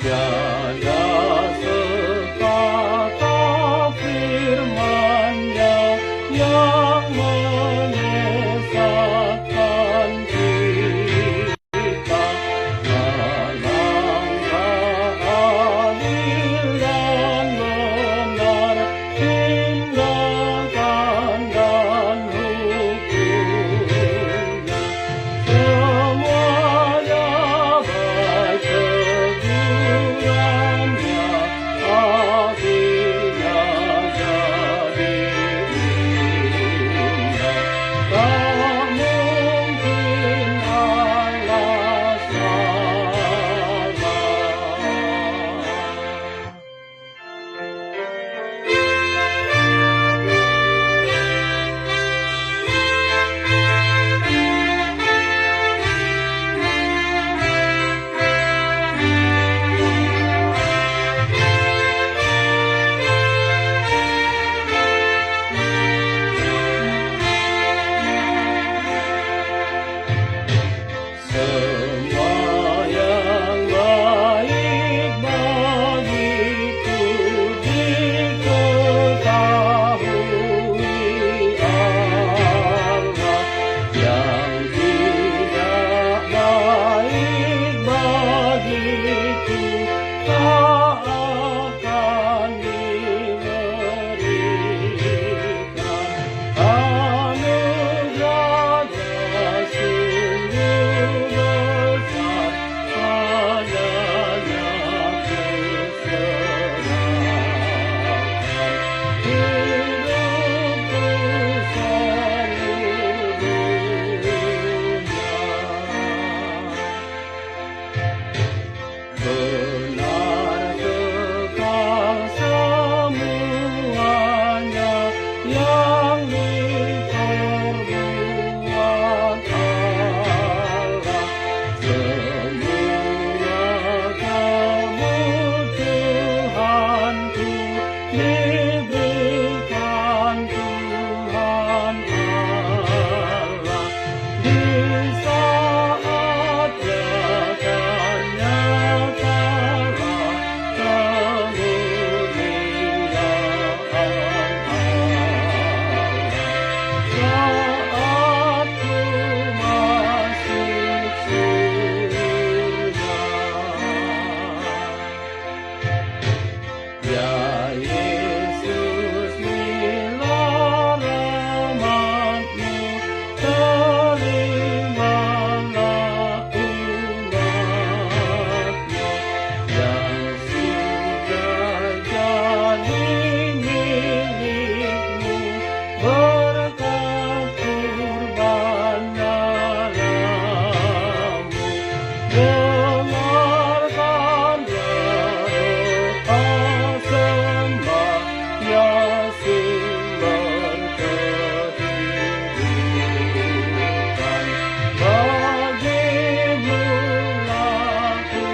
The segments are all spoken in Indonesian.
Tiada sekata firman-Nya yang menyesatkan kita. Alangkah adil dan benar tindakan dan hukum-Nya. Semuanya baik tegurannya, hatinya jadi indah. Tak mungkin Allah salah. Semua yang baik bagiku diketahui Allah. Yang tidak baik bagiku tak akan diberikan. Anugerah-Nya sungguh besar, padanya ku serahkan hidupku seluruhnya. Benar kekal semuanya yang diperbuat Allah. Semua kebutuhanku diberikan Tuhan Allah. Di saat akan nyatalah kemuliaan Allah. Saat ku masuk surga. Ya Yesus, bila rahmat-Mu, terimalah umat-Mu yang sudah jadi milik-Mu berkat kurban darah-Mu. Dengarkanlah doa sembah, ya sumber kehidupan. Bagi-Mu laku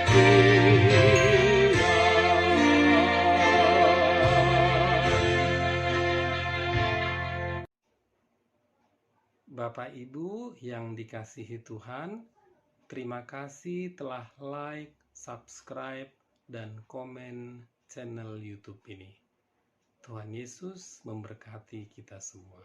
tirai. Bapak Ibu yang dikasihi Tuhan, terima kasih telah like, subscribe, dan komen channel YouTube ini. Tuhan Yesus memberkati kita semua.